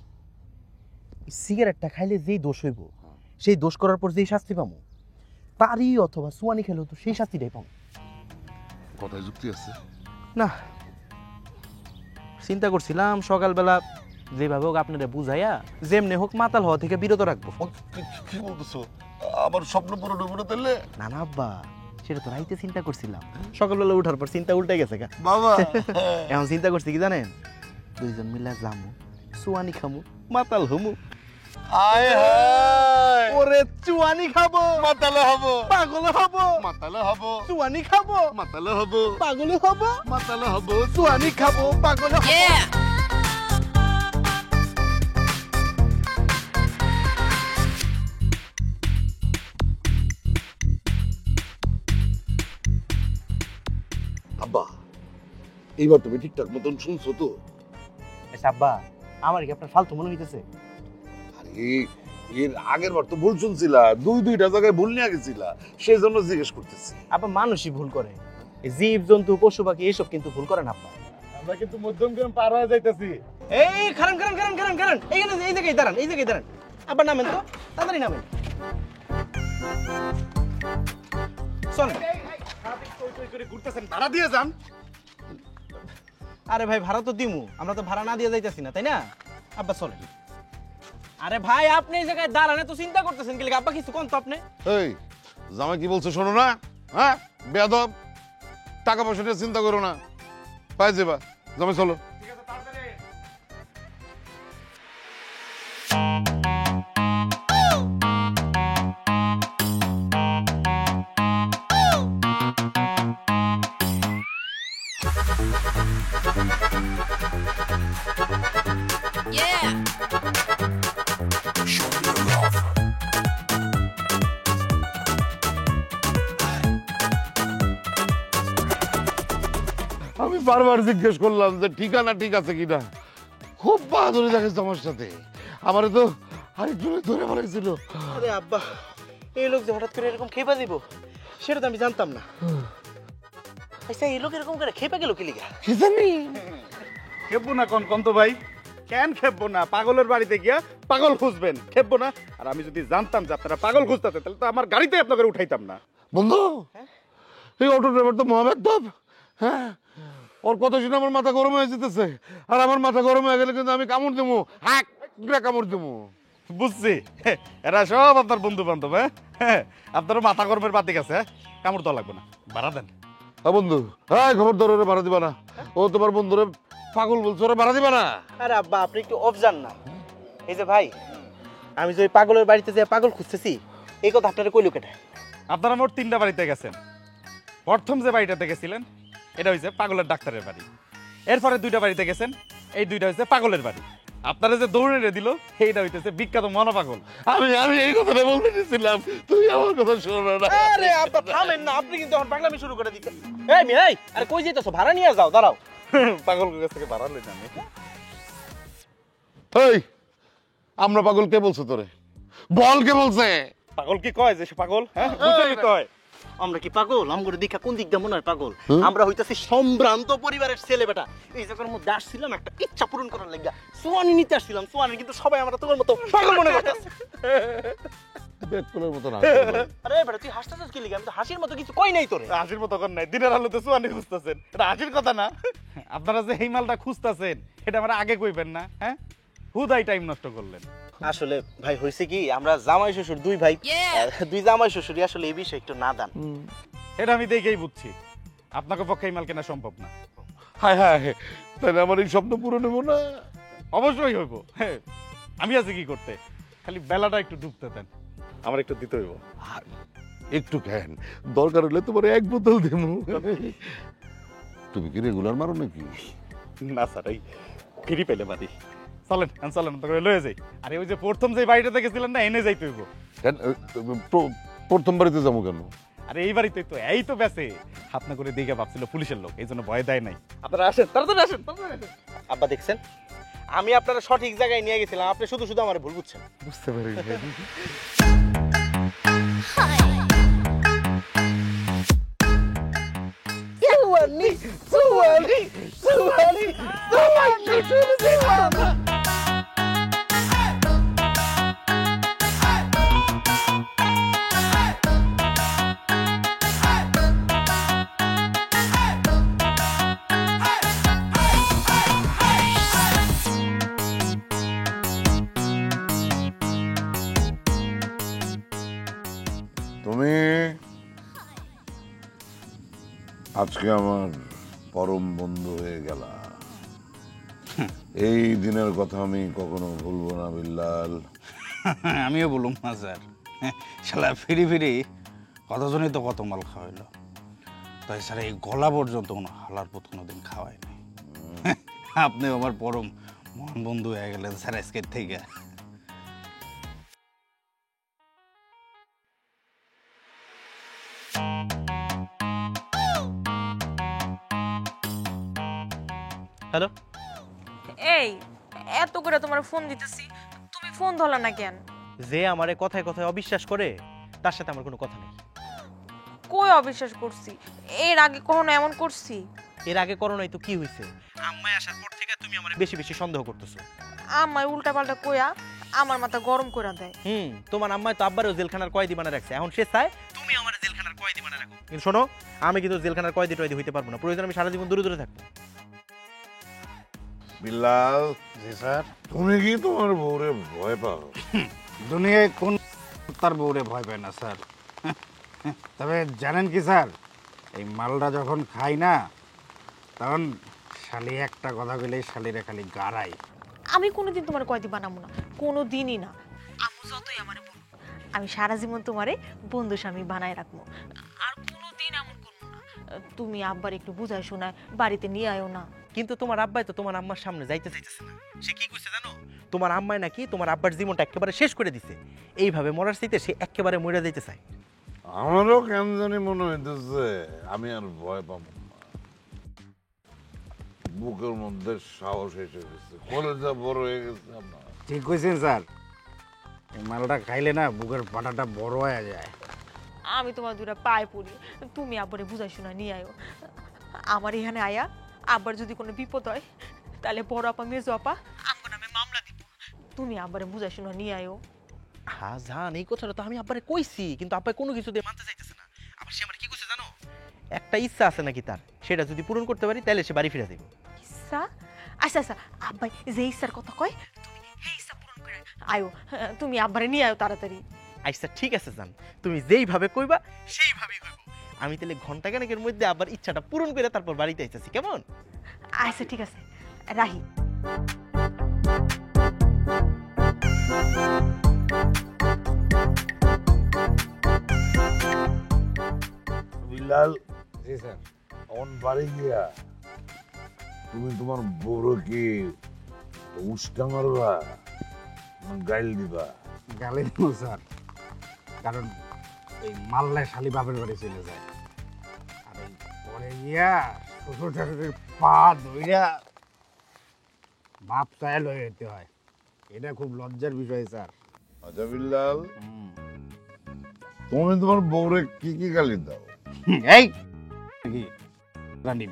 এই সিগারেটটা খাইলে যেই দোষ হইব, সেই দোষ করার পর যেই শাস্তি পামু, তারই অথবা সুয়ানি খেলেও তো সেই শাস্তিটাই পামু। কথায় যুক্তি আছে না, চিন্তা করছিলাম সকালবেলা যেভাবে হোক আপনারা বুঝাইয়া যেমনি হোক মাতাল হওয়া থেকে বিরত রাখবো। কি বলতেছো? আমার স্বপ্ন পুরো ডুবে না তাহলে? না না আব্বা, সেটা তো রাইতে চিন্তা করছিলাম, সকালবেলা উঠার পর চিন্তা উল্টে গেছে গা। বাবা এখন চিন্তা করছি কি জানেন? দুইজন মিলে যামু, সুয়ানি খামু, মাতাল হমু। হায় হায়, ওরে চুয়ানি খাবো, মাতালে হবো, পাগল হবো, মাতালে হবো, চুয়ানি খাবো, মাতালে হবো, পাগল হবো, মাতালে হবো, চুয়ানি খাবো, পাগল হবো। আব্বা এইবার তুমি ঠিকঠাক মতন শুনছো তো? আব্বা, আমার কি আপনার ফালতু মনে হইতেছে? আরে এর আগের বার তো ভুল শুনছিলা, দুইটা জায়গায় ভুল নিয়ে গেছিলা, সেই জন্য জিজ্ঞেস করতেছি। আব্বা, মানুষই ভুল করে, জীব জন্তু পশু পাখি এইসব কিন্তু ভুল করে না আব্বা। আমরা কিন্তু মধ্যমগ্রাম পার হয়ে যাইতেছি। এই খারান খারান খারান খারান খারান, এইখানে এই জায়গায় দাঁড়ান, এই জায়গায় দাঁড়ান। আব্বা নামেন তো, তাড়াতাড়ি নামেন। চলেন। ঘুরতেছেন, ভাড়া দিয়ে যান। আরে ভাই, ভাড়া তো দিমু, আমরা তো ভাড়া না দিয়ে যাইতেছি না, তাই না? আব্বা চলেন। আরে ভাই, আপনি এই জায়গায় দাঁড়ান, তো চিন্তা করতেছেন কি? আব্বা কিছু কোন তো আপনি। এই জামাই কি বলছো শোনো না? হ্যাঁ বেয়াদব, টাকা পয়সা নিয়ে চিন্তা করো না, পাই যাবা। জামাই চলো। আমি বারবার জিজ্ঞেস করলাম যে ঠিকানা ঠিক আছে কিনা। খুব বাহাদুরি দেখাচ্ছে আমার সাথে। আমারে তো আরেকজনে ধরে ফেলেছিল। আরে আব্বা, এই লোক যে হঠাৎ করে এরকম খেপা দিব সেটা তো আমি জানতাম না। আচ্ছা এই লোক এরকম করে খেপা গেল কি লিগা? কি জানি। খেপবো না কোন তো ভাই, কেন খেপবো না? পাগলের বাড়িতে গিয়া পাগল খুঁজবেন, খেপবো না? আর আমি যদি জানতাম যে আপনারা পাগল খুঁজতেছে তাহলে তো আমার গাড়িতে আপনাদের উঠাইতাম না। বন্ধু, এই অটো ড্রাইভার তো মহাবেদ্যব। হ্যাঁ, ওর কথা শুনে আমার মাথা গরম হয়ে যেতেছে। আর আমার মাথা গরম হয়ে গেলে কিন্তু আমি কামড় দেবো, হাক কামড় দেবো। বুঝছি, এরা সব আপনার বন্ধু বান্ধব। হ্যাঁ, আপনারও মাথা গরমের বাতিক আছে। কামড় দেওয়া লাগবে না, ভাড়া দেন। হ্যাঁ বন্ধু, হ্যাঁ খবর ধরে ওরে ভাড়া দিবা না। ও তোমার বন্ধুরে পাগল বলছো, ওরে ভাড়া দিবা না। আরে আব্বা আপনি একটু অফ যান না। এই যে ভাই, আমি যে ওই পাগলের বাড়িতে যে পাগল খুঁজতেছি এই কথা আপনারা কইলো কেটে? আপনারা মোট 3টা বাড়িতে গেছেন। প্রথম যে বাড়িটাতে গেছিলেন এটা হয়েছে পাগলের ডাক্তারের বাড়ি। এরপরে 2টা বাড়িতে গেছেন, এই 2টা হচ্ছে পাগলের বাড়ি। আপনারা যে দৌড়ে দিল এইটা হইতেছে বিখ্যাত মনোপাগল। আমি এই কথাটা বলতে নিছিলাম, তুই আমার কথা শোনো না। আরে আব্বা থামেন না, আপনি কিন্তু এখন পাগলামি শুরু করে দিতে। এই মেয়ে, এই আরে কই যাইতাছো? ভাড়া নিয়ে যাও, দাঁড়াও। পাগল কাছ থেকে ভাড়া লই আমি। এই আমরা পাগল কে বলছো তোরে? বল কে বলছে? পাগল কি কয় যে সে পাগল? হ্যাঁ, বুঝলি কয়? আমরা কি পাগল? আমগরে দেখা কোন দিক দিয়ে মনে হয় পাগল? আমরা হইতাছি সম্ভ্রান্ত পরিবারের ছেলে বেটা। এই জায়গার মধ্যে আসছিলাম একটা ইচ্ছা পূরণ করার লাগিয়া, সোয়ানি নিতে আসছিলাম। সোয়ানি কিন্তু সবাই আমরা তোমার মতো পাগল মনে করতেছে। বেকুলের মতো না। আরে বেটা তুই হাসতেছিস কি লিগা? আমি তো হাসির মতো কিছু কই নাই তোরে। হাসির মতো কর নাই, দিনের আলোতে সোয়ানি খুঁজতেছেন, এটা হাসির কথা না। আপনারা যে এই মালটা খুঁজতেছেন এটা আমরা আগে কইবেন না? হ্যাঁ, হুদাই টাইম নষ্ট করলেন। আসলে ভাই হইছে কি, আমরা জামাই শ্বশুর দুই ভাই, দুই জামাই শ্বশুরই আসলে এই বিষয়ে একটু নাদান। এটা আমি দেখেই বুঝছি আপনাকে পক্ষে এই মাল কেনা সম্ভব না। হায় হায়, তাহলে আমার এই স্বপ্ন পূরণ হবো না? অবশ্যই হইব। হ্যাঁ, আমি আছি কি করতে, খালি বেলাটা একটু ডুবতে দেন, আমার একটু দিতে হইব। একটু কেন, দরকার হলে তোমার 1 বোতল দেবো। তুমি কি রেগুলার মারো নাকি? না স্যার, এই ফিরি পেলে বাদি। চলেন চলেন, তোকে লয়ে যাই। আরে ওই যে প্রথম যে বাড়িটাতে গেছিলেন না, এনে যাইতে হইব। কেন, প্রথম বাড়িতে যাবো কেন? আরে এই বাড়িতে তো এই তো বেঁচে হাতনা করে দিকে ভাবছিল পুলিশের লোক, এই জন্য ভয় দেয় নাই। আপনারা আসেন, তাড়াতাড়ি আসেন, তাড়াতাড়ি আসেন। আব্বা দেখছেন, আমি আপনারা সঠিক জায়গায় নিয়ে গেছিলাম, আপনি শুধু শুধু আমার ভুল বুঝছেন। বুঝতে পারি। তুমি আজকে আমার পরম বন্ধু হয়ে গেলা। এই দিনের কথা আমি কখনো ভুলবো না বিল্লাল। আমিও বলুম না স্যার, শালা ফিরি ফিরি কতজনই তো কত মাল খাওয়াইলো, তাই স্যার এই গলা পর্যন্ত কোনো হালার পথ কোনোদিন খাওয়াই নাই। আপনি আমার পরম মহান বন্ধু হয়ে গেলেন স্যার আজকের থেকে। হ্যালো, এই এত করে তোমার ফোন দিতেছি, তুমি ফোন ধরলা না কেন? যে আমারে কথায় কথায় অবিশ্বাস করে তার সাথে আমার কোনো কথা নেই। কই অবিশ্বাস করছি? এর আগে কখনো এমন করছি? এর আগে করো নাই তো কি হয়েছে? আম্মাই আসার পর থেকে তুমি আমারে বেশি বেশি সন্দেহ করতেছো। আমায় উল্টা পাল্টা কইয়া আমার মাথা গরম করে দেয়। তোমার আম্মাই তো আব্বারও জেলখানার কয়েদি বানা রাখছে, এখন সে চায় তুমি আমার জেলখানার কয়েদি বানা রাখো। কিন্তু শোনো, আমি কিন্তু জেলখানার কয়েদি টয়েদি হইতে পারবো না, প্রয়োজন আমি সারা জীবন দূরে দূরে থাকবো। বিল্লাল, জি স্যার। তুমি কি তোমার বউরে ভয় পাও? দুনিয়ায় কোন তার বউরে ভয় পায় না স্যার। তবে জানেন কি স্যার, এই মালটা যখন খাই না তখন শালি একটা কথা বলে শালিরে খালি গাড়াই। আমি কোনোদিন তোমার কয়দি বানাবো না, কোনো দিনই না। আম্মু যতই আমারে বলুক, আমি সারা জীবন তোমারে বন্ধু স্বামী বানায় রাখবো, আর কোনোদিন এমন করবো না। তুমি আব্বার একটু বুঝাই শোনায় বাড়িতে নিয়ে আয়ো না। কিন্তু তোমার আব্বাই তো তোমার আম্মার সামনে যাইতে চাইতেছে না। সে কি কইছে জানো? তোমার আম্মাই নাকি তোমার আব্বার জীবনটা একেবারে শেষ করে দিছে, এইভাবে মরার চাইতে সে একেবারে মরে যাইতে চায়। আমারও কেন জানি মনে হইতেছে আমি আর ভয় পাবো না। বুকের মধ্যে সাহস এসে গেছে, কলেজা বড় হয়ে গেছে আমার। ঠিক কইছেন স্যার, এই মালটা খাইলে না বুকের পাটাটা বড় হয়ে যায়। আমি তোমার দুটা পায়ে পড়ি, তুমি আব্বারে বুঝাই শোনা নিয়ে আয়ো। আমার এখানে আয়া আব্বার যদি কোনো বিপদ হয় তাহলে বড় আপা মেজো আপা আমার নামে মামলা দিব। তুমি আব্বারে বুঝাই শোনা নিয়ে আয়ো। হ্যাঁ জান, এই কথাটা তো আমি আব্বারে কইছি, কিন্তু আব্বা কোনো কিছু দিয়ে মানতে চাইতেছে না। আবার সে আমার কি কইছে জানো, একটা ইচ্ছা আছে নাকি তার, সেটা যদি পূরণ করতে পারি তাহলে সে বাড়ি ফিরে যাবে। ইচ্ছা? আচ্ছা আচ্ছা, আব্বাই যে ইচ্ছার কথা কয় তুমি সেই ইচ্ছা পূরণ করে আয়ো। তুমি আব্বারে নিয়ে আয়ো তাড়াতাড়ি। আচ্ছা ঠিক আছে জান, তুমি যেইভাবে কইবা সেইভাবেই কইব। আমি তাহলে ঘন্টাখানেকের মধ্যে আবার ইচ্ছাটা পূরণ করে তারপর বাড়িতে আইতাছি, কেমন? আচ্ছা ঠিক আছে, রাহি। বিলাল, জি স্যার। অন বাড়ি গিয়া তুমি তোমার বড় কি উস্কা মারবা না গাইল দিবা? গালি দেবো স্যার, কারণ এই মাল্লায় শালি বাপের বাড়ি চলে যায়, আর এই পরে গিয়া শ্বশুর শাশুড়ির পা ধইরা বাপ চায় লয়ে যেতে হয়। এটা খুব লজ্জার বিষয় স্যার। আচ্ছা বিলাল, তুমি তোমার বউরে কি কি গালি দাও? এই কি রানী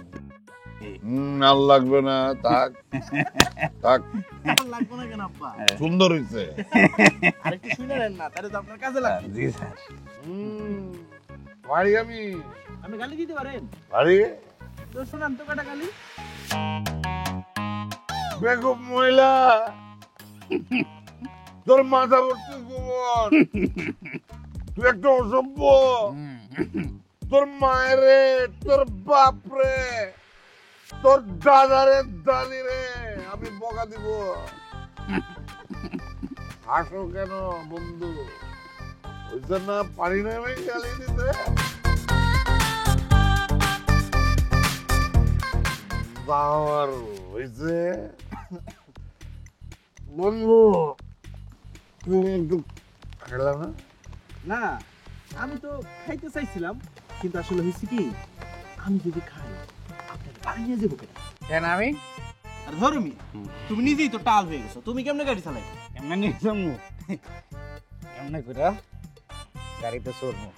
আর লাগবে না, থাক থাক, লাগবে না কেন আব্বা? সুন্দর হইছে। আরেকটু শুনে নেন না, তাহলে তো আপনার কাজে লাগবে। জি স্যার। বাড়ি আমি আপনি গালি দিতে পারেন বাড়ি তো, শোনান তো কটা গালি। বেগম মহিলা, তোর মাথা ভর্তি গোবর, তুই একটা অসভ্য, তোর মায়েরে, তোর বাপরে, তোর দাদারে, দাদি রে আমি বকা দিব। হাসো কেন বন্ধু? ওইটা না পারি না আমি গালি দিতে। বাবার হয়েছে বন্ধু, তুমি একটু খেলা না? না, আমি তো খাইতে চাইছিলাম, কিন্তু আসলে হয়েছে কি, আমি যদি খাই আপনাকে বাড়ি নিয়ে যাবো কেন? কেন আমি আর ধর্মী, তুমি নিজেই তো টাল হয়ে গেছো, তুমি কেমনে গাড়ি চালাই? এমনি নিয়ে যাবো, এমনি করে গাড়িতে চড়বো,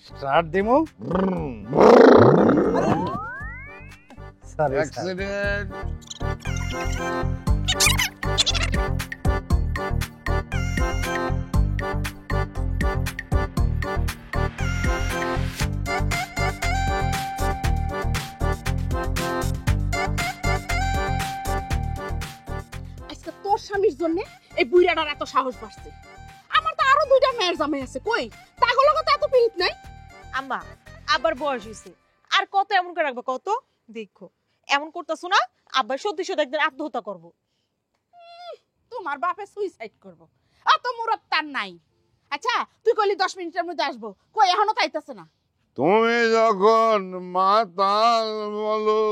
স্টার্ট দিমু, সরি অ্যাক্সিডেন্ট। আজকে তোর স্বামীর জন্য এই বুইড়াটার এত সাহস বাড়ছে। আমার তো আরো দুইটা মেয়ের জামাই আছে, কই তাগুলো তো এত পিরিত নাই। আম্মা আবার বয়স হয়েছে, আর কত এমন করে রাখবে? কত দেখো এমন করতেছো না, আব্বা সত্যি সত্যি একদিন আত্মহত্যা করবো। তোমার বাপে সুইসাইড করব, অত মুরত তার নাই। আচ্ছা তুই কইলি 10 মিনিটের মধ্যে আসবো, কই এখনো তাইতাছে না। তুমি যখন মাতাল বলো,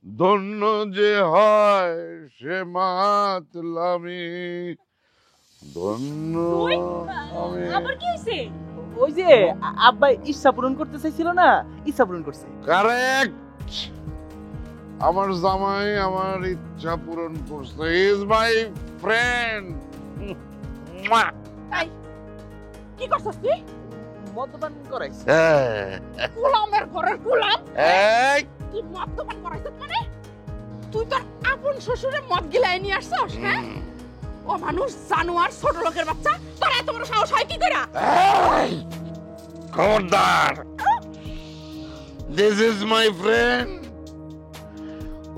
ধন্য যে হয় সে মাতলামি, ধন্য আমি। আবার কি হয়েছে? ওই যে আব্বা ইচ্ছা পূরণ করতে চাইছিল না, ইচ্ছা পূরণ করছে। কারেক্ট, আমার জামাই আমার ইচ্ছা পূরণ করছে। Is my friend. তাই কি করছস তুই? মদ্যপান করাইছে। গোলামের ঘরের গোলাম, এই তুই মদ্যপান করাইছস মানে? তুই তোর আপন শ্বশুরে মদ গিলাই নিয়ে আসছস? হ্যাঁ, ও মানুষ জানোয়ার, ছোট লোকের বাচ্চা, তোর এত বড় সাহস হয় কি করে? খবরদার, দিস ইজ মাই ফ্রেন্ড।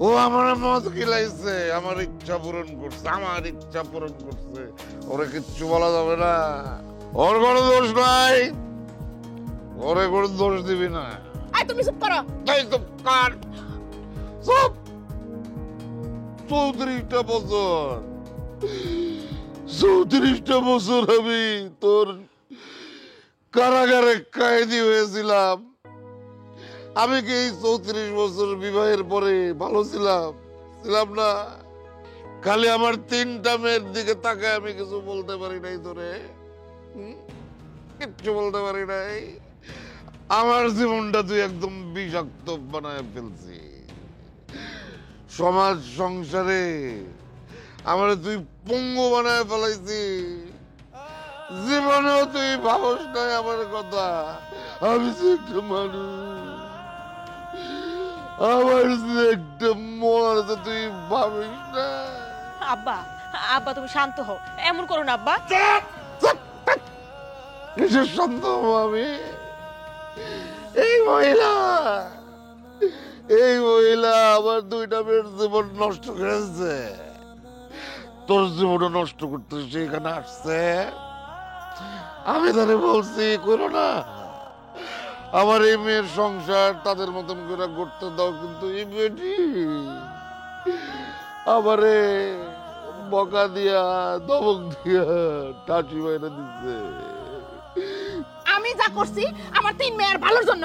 ও আমার মদ খিলাইছে, আমার ইচ্ছা পূরণ করছে, আমার ইচ্ছা পূরণ করছে, ওরে কিচ্ছু বলা যাবে না, ওর কোনো দোষ নাই, ওরে কোনো দোষ দিবি না। আই তুমি চুপ করো। এই তো কার সব 34টা বছর, 34টা বছর আমি তোর কারাগারে কয়েদি হয়েছিলাম। আমি কি এই 34 বছর বিবাহের পরে ভালো ছিলাম? ছিলাম না। খালি আমার 3টা মেয়ের দিকে তাকায় আমি কিছু বলতে পারি নাই তোরে, কিচ্ছু বলতে পারি নাই। আমার জীবনটা তুই একদম বিষাক্ত বানায় ফেলছি। সমাজ সংসারে আমার তুই পঙ্গু বানায় ফেলাইছি। জীবনেও তুই ভাবস নাই আমার কথা। আমি যে একটা মানুষ, আমার যে একটা মন আছে, তুই ভাবিস না। আব্বা আব্বা তুমি শান্ত হও, এমন করো না আব্বা। কিসের সন্দেহ আমি? এই মহিলা আমার দুইটা মেয়ের জীবন নষ্ট করেছে। তোর জীবনও নষ্ট করতে সেখানে আসছে। আমি তাহলে বলছি করো না, আমার এই মেয়ের সংসার তাদের মতন করে করতে দাও। কিন্তু এই বেটি আমারে বকা দিয়া দমক দিয়া টাটি বাইরে দিচ্ছে। আমি যা করছি আমার 3 মেয়ের ভালোর জন্য।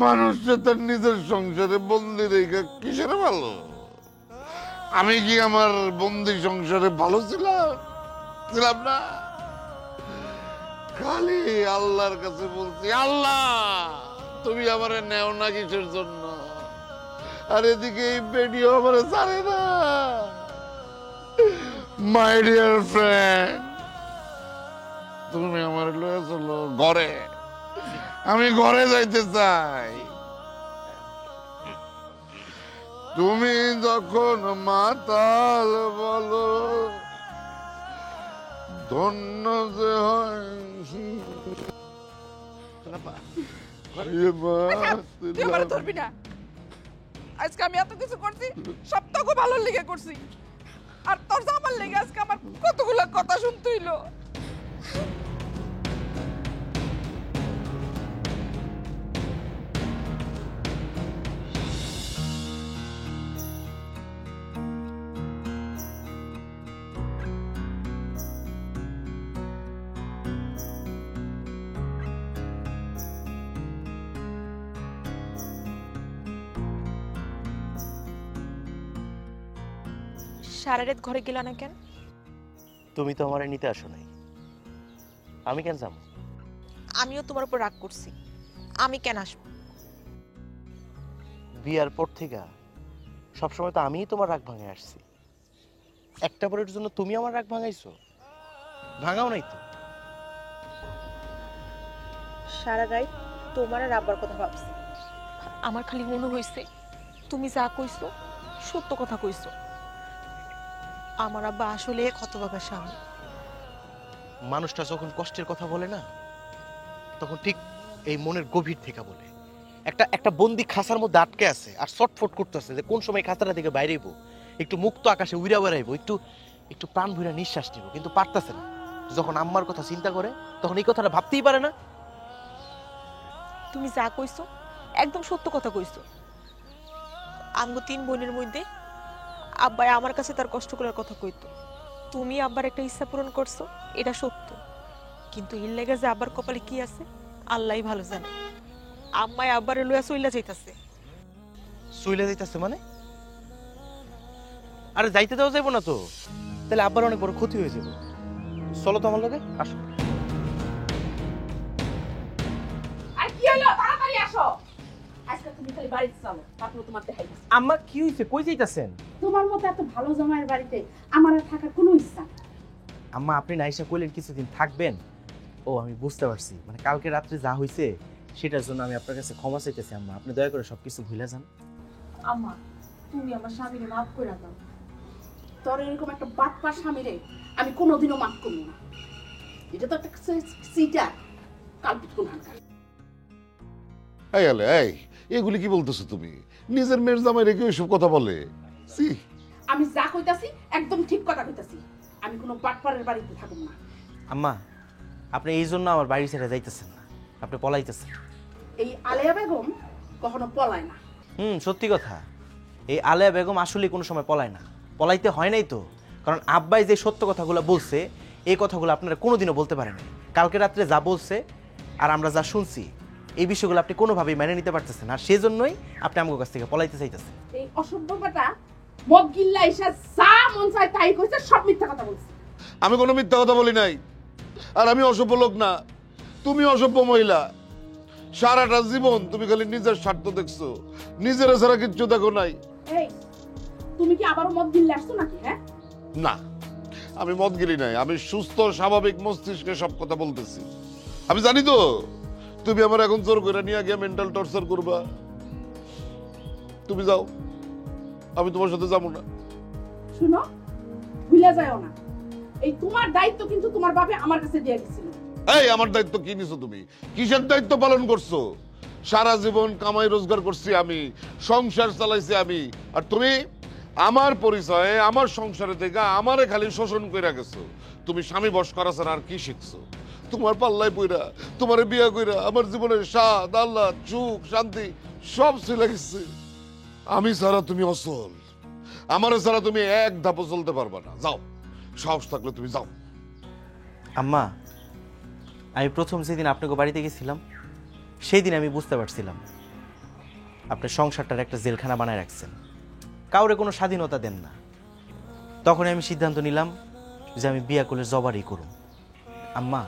মানুষটা তার নিজের সংসারে বন্দি রেখে কিসের ভালো? আমি কি আমার বন্দি সংসারে ভালো ছিলাম না? খালি আল্লাহর কাছে বলছি, আল্লাহ তুমি আমারে নেও না কিসের জন্য? আর এদিকে এই বেডিও আমারে জানে না। মাই ডিয়ার ফ্রেন্ড, তুমি আমার লয়ে চলো ঘরে। আমি ঘরে যাইতে চাই। তুমি যখন মাতাল বলো, ধন্য যে হয়। তুই আমারে ধরবি না। আজকে আমি এত কিছু করছি সব তোকে ভালোর লেগে করছি, আর তোর জামার লেগে আজকে আমার কতগুলো কথা শুনতে হইলো। সারা রাত ঘরে গেলা না কেন? তুমি তো আমারে নিতে আসো নাই, আমি কেন যাবো? আমিও তোমার উপর রাগ করছি, আমি কেন আসবো? বিয়ার পর থেকে সবসময় তো আমিই তোমার রাগ ভাঙে আসছি। একটা পরের জন্য তুমি আমার রাগ ভাঙাইছো? ভাঙাও নাই তো। সারা রাত তোমার আর আব্বার কথা ভাবছি। আমার খালি মনে হয়েছে তুমি যা কইছো সত্য কথা কইছো। আমার আব্বা আসলে হতভাগা স্বামী। মানুষটা যখন কষ্টের কথা বলে না, তখন ঠিক এই মনের গভীর থেকে বলে। একটা বন্দি খাঁচার মধ্যে আটকে আছে আর ছটফট করতেছে যে কোন সময় খাঁচাটা থেকে বাইরে হইব, একটু মুক্ত আকাশে উড়া বেড়াইবো, একটু প্রাণ ভরে নিঃশ্বাস নিব, কিন্তু পারতেছে না। যখন আম্মার কথা চিন্তা করে তখন এই কথাটা ভাবতেই পারে না। তুমি যা কইছো একদম সত্য কথা কইছো। আমগো 3 বোনের মধ্যে আব্বাই আমার কাছে তার কষ্ট করার কথা কইতো। তুমি আব্বার একটা ইচ্ছা পূরণ করছো, এটা সত্য। কিন্তু এর লেগে যে আব্বার কপালে কি আছে আল্লাহই ভালো জানে। আম্মাই আব্বারে লইয়া চইলা যাইতাছে। চইলা যাইতাছে মানে? আরে যাইতে দেওয়া যাবো না তো, তাহলে আব্বার অনেক বড় ক্ষতি হয়ে যাবে। চলো তো আমার লগে, আসো। আর কি হলো? তাড়াতাড়ি আসো। আজকে তুমি খালি বাড়িতে চলো, তারপর তোমার দেখাইছি। আম্মা কি হইছে? কই যাইতাছেন? তোমার মতো এত ভালো জামাইয়ের বাড়িতে আমার আর থাকার কোনো ইচ্ছা নেই। আম্মা আপনি না এসে কইলেন কিছুদিন থাকবেন। ও আমি বুঝতে পারছি, মানে কালকে রাত্রে যা হইছে সেটার জন্য আমি আপনার কাছে ক্ষমা চাইতেছি। আম্মা আপনি দয়া করে সবকিছু ভুলে যান। আম্মা তুমি আমার স্বামীরে মাফ করে দাও। তোর এরকম একটা বাটপার স্বামীরে আমি কোনোদিনও মাফ করবো না। এটা তো একটা সিটার, কালপিট কোনখানকার। এই এগুলি কি বলতেছো তুমি? নিজের মেয়ের জামাই রেখে ওইসব কথা বলে? আমি যা কইতাছি একদম ঠিক কথা কইতাছি। আমি কোনো বাটপারের বাড়িতে থাকব না। আম্মা আপনি এই জন্য আমার বাড়ি ছেড়ে যাইতেছেন না, আপনি পলাইতেছেন। এই আলেয়া বেগম কখনো পলায় না। সত্যি কথা, এই আলেয়া বেগম আসলে কোনো সময় পলায় না, পলাইতে হয় নাই তো। কারণ আব্বাই যে সত্য কথাগুলো বলছে এই কথাগুলো আপনারা কোনোদিনও বলতে পারেন। কালকে রাত্রে যা বলছে আর আমরা যা শুনছি এই বিষয়গুলো আপনি কোনোভাবেই মেনে নিতে পারতেছেন, আর সেজন্যই আপনি আমার কাছ থেকে পলাইতে চাইতেছেন। এই অসভ্য বেটা মদ গিল্লা এসে যা মন চায় তাই কইছে, সব মিথ্যা কথা বলছে। আমি কোনো মিথ্যা কথা বলি নাই, আর আমি অসভ্য লোক না। তুমি অসভ্য মহিলা। সারাটা জীবন তুমি খালি নিজের স্বার্থ দেখছো, নিজের ছাড়া কিচ্ছু দেখো নাই। এই তুমি কি আবারও মদ গিললে আসছো নাকি? হ্যাঁ না, আমি মদ গিলি নাই, আমি সুস্থ স্বাভাবিক মস্তিষ্কে সব কথা বলতেছি। আমি জানি তো তুমি আমার এখন জোর করে নিয়ে গিয়ে মেন্টাল টর্চার করবা। তুমি যাও, আমি তোমার সাথে যাবো না। শুনো, ভুলে যাও না, এই তোমার দায়িত্ব কিন্তু তোমার বাপে আমার কাছে দিয়ে গেছিল। এই আমার দায়িত্ব কি নিছো তুমি? কিসের দায়িত্ব পালন করছো? সারা জীবন কামাই রোজগার করছি আমি, সংসার চালাইছি আমি, আর তুমি আমার পরিচয়ে আমার সংসারে থেকে আমারে খালি শোষণ কইরা গেছো। তুমি স্বামী বশ করা ছাড়া আর কি শিখছো? তোমার পাল্লায় পইরা তোমারে বিয়া কইরা আমার জীবনের স্বাদ, আল্লাহ, সুখ, শান্তি সব চলে গেছে। আমি ছাড়া তুমি অচল, আমার ছাড়া তুমি এক ধাপও চলতে পারবা না। যাও, সাহস থাকলে তুমি যাও। আম্মা, আমি প্রথম যেদিন আপনাকে বাড়িতে গেছিলাম সেই দিন আমি বুঝতে পারছিলাম আপনার সংসারটার একটা জেলখানা বানায় রাখছেন, কাউরে কোনো স্বাধীনতা দেন না। তখন আমি সিদ্ধান্ত নিলাম যে আমি বিয়া করলে জবারই করুম। আম্মা,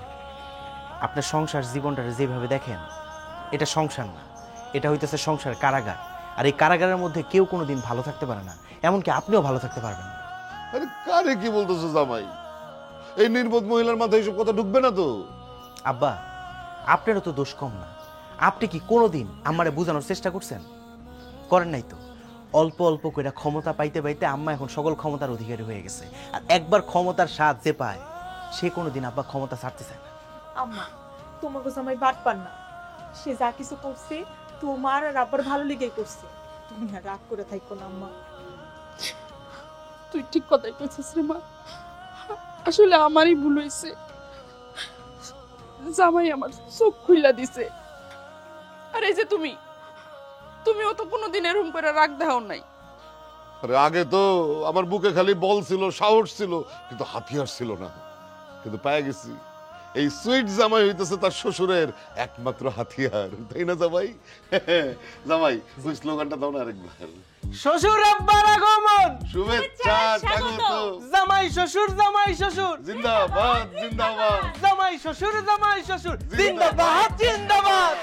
আপনার সংসার জীবনটারে যেভাবে দেখেন, এটা সংসার না, এটা হইতেছে সংসার কারাগার। আর এই কারাগারের মধ্যে কেউ কোনোদিন ভালো থাকতে পারে না, এমনকি আপনিও ভালো থাকতে পারবেন না। আরে কারে কি বলতেছো জামাই? এই নির্বোধ মহিলার মাথায় এইসব কথা ঢুকবে না তো? আব্বা, আপনারও তো দোষ কম না। আপনি কি কোনোদিন আমারে বোঝানোর চেষ্টা করছেন? করেন নাই তো। অল্প অল্প করে ক্ষমতা পাইতে পাইতে আম্মা এখন সকল ক্ষমতার অধিকারী হয়ে গেছে। আর একবার ক্ষমতার স্বাদ যে পায় সে কোনোদিন আব্বা ক্ষমতা ছাড়তে চায় না। আম্মা, তোমার কাছে আমি বাদ পার না, সে যা কিছু করছে তোমার আর আব্বার ভালো লেগেই করছে। তুমি আর রাগ করে থাকো না আম্মা। তুই ঠিক কথাই কইছিস রে মা, আসলে আমারই ভুল হয়েছে। জামাই আমার চোখ খুইলা দিছে। আর এই যে তুমিও তো কোনোদিন এরকম করে রাগ দেখাও নাই। আরে আগে তো আমার বুকে খালি বল ছিল, সাহস ছিল, কিন্তু হাতিয়ার ছিল না। কিন্তু পেয়ে গেছি, এই সুইট জামাই হইতেছে তার শ্বশুরের একমাত্র হাতিয়ার, তাই না জামাই? জামাই, ওই স্লোগানটা দাও না আরেকবার। শ্বশুর আব্বার আগমন, শুভেচ্ছা স্বাগত, জামাই শ্বশুর, জামাই শ্বশুর জিন্দাবাদ জিন্দাবাদ, জামাই শ্বশুর, জামাই শ্বশুর জিন্দাবাদ জিন্দাবাদ।